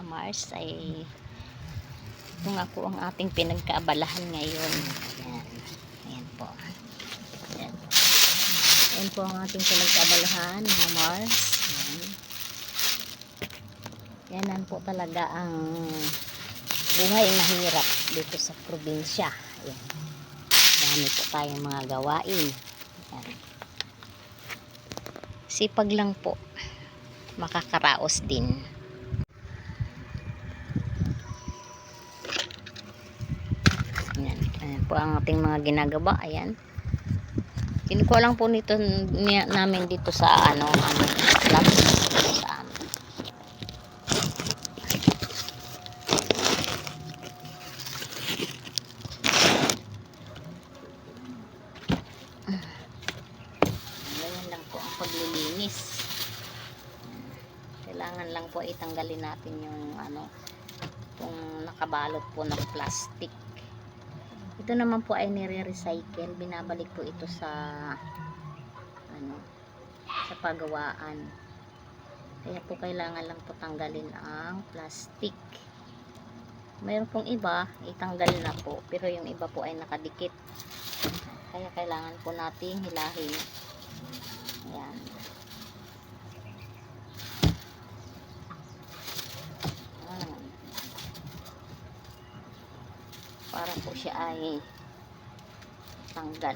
Mars ay ito nga po ang ating pinagkaabalahan ngayon. Ayan. Ayan po. Ayan. Ayan po ang ating pinagkaabalahan mga Mars. Ayan. Yan po talaga ang buhay na hirap dito sa probinsya. Ayan. Dami po tayong mga gawain. Ayan. Sipag lang po. Makakaraos din. Ayan. Ayan po ang ating mga ginagawa. Ayan. Kinukuha lang po nito namin dito sa lab sa amin. Ganyan lang po ang paglilinis. Kailangan lang po itanggalin natin yung kung nakabalot po ng plastic. Ito naman po ay nire-recycle, binabalik po ito sa sa pagawaan. Kaya po kailangan lang po tanggalin ang plastic. Mayroon pong iba itanggal na po, pero yung iba po ay nakadikit. Kaya kailangan po nating hilahin. Ayan. Para po siya ay tanggal.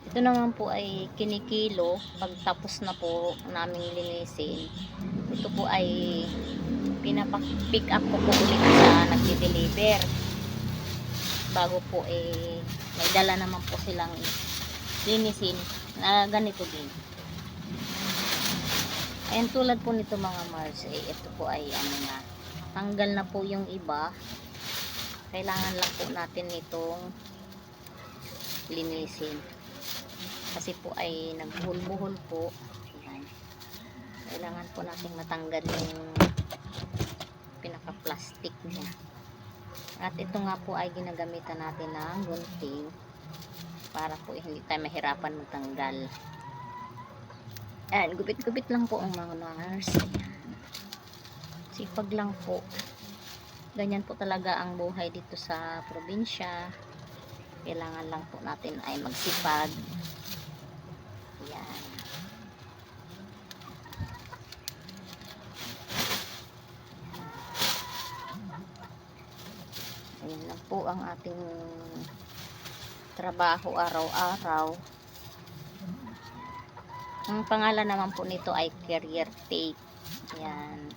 Ito naman po ay kinikilo. Pag tapos na po naming linisin, ito po ay pinapick up ko po ulit sa nagdi-deliver. Bago po may dala naman po silang linisin na ganito din. Ayan, tulad po nito mga Mars, ito po ay tanggal na po yung iba. Kailangan lang po natin itong linisin kasi po ay nagbuhol-buhol po. Ayan. Kailangan po natin matanggal yung pinaka-plastic niya. At ito nga po ay ginagamitan natin ng gunting para po hindi tayo mahirapan magtanggal. Ayan, gupit-gupit lang po ang mga Mars. Ayan. Sipag lang po. Ganyan po talaga ang buhay dito sa probinsya. Kailangan lang po natin ay magsipag. Ayan. Ayan lang po ang ating trabaho araw-araw. Ang pangalan naman po nito ay carrier tape. Ayan.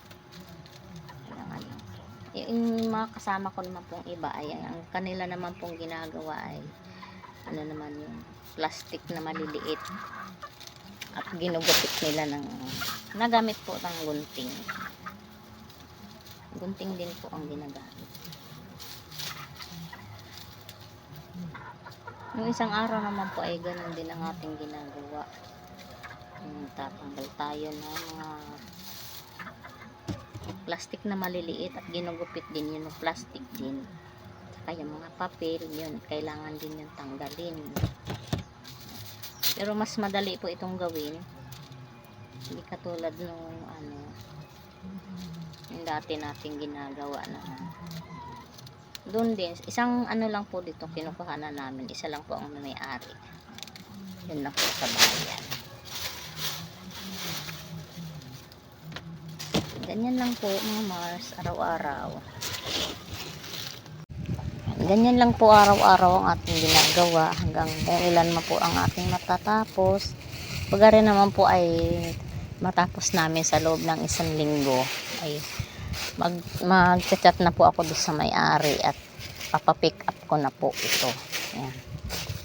Yung mga kasama ko naman pong iba ay ang kanila naman pong ginagawa ay naman yung plastic na maliliit at ginugupit nila nagamit po ng gunting din po ang ginagamit. Yung isang araw naman po ay ganun din ang ating ginagawa. Tatanggal tayo ng mga plastic na maliliit at ginugupit din yun ng plastic din. Saka yung mga papel, yun, kailangan din yung tanggalin. Pero mas madali po itong gawin. Hindi katulad nung yung dati nating ginagawa na doon din. Isang lang po dito kinukuha na namin. Isa lang po ang may-ari. Yun lang po sa bayan. Ganyan lang po mga Mars, araw-araw. Ganyan lang po araw-araw ang ating ginagawa hanggang kailan man po ang ating matatapos. Pag rin naman po ay matapos namin sa loob ng 1 linggo ay mag-chat na po ako doon sa may-ari at papapick up ko na po ito. Ayan.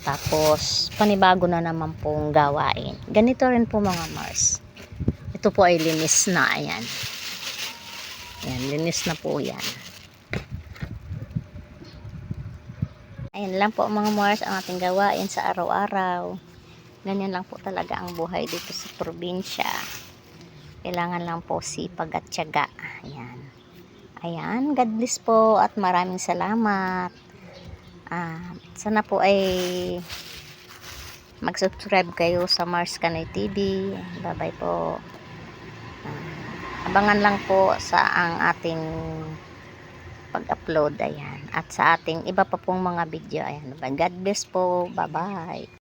Tapos panibago na naman pong gawain. Ganito rin po mga Mars. Ito po ay linis na. Ayan. Ayan, linis na po yan. Ayan lang po mga Mars ang ating gawain sa araw-araw. Ganyan lang po talaga ang buhay dito sa probinsya. Kailangan lang po sipag at tiyaga. Ayan. Ayan, God bless po at maraming salamat. Sana po ay mag-subscribe kayo sa Mars Kanay TV. Bye-bye po. Abangan lang po sa ang ating pag-upload, ayan. At sa ating iba pa pong mga video, ayan. God bless po. Bye-bye.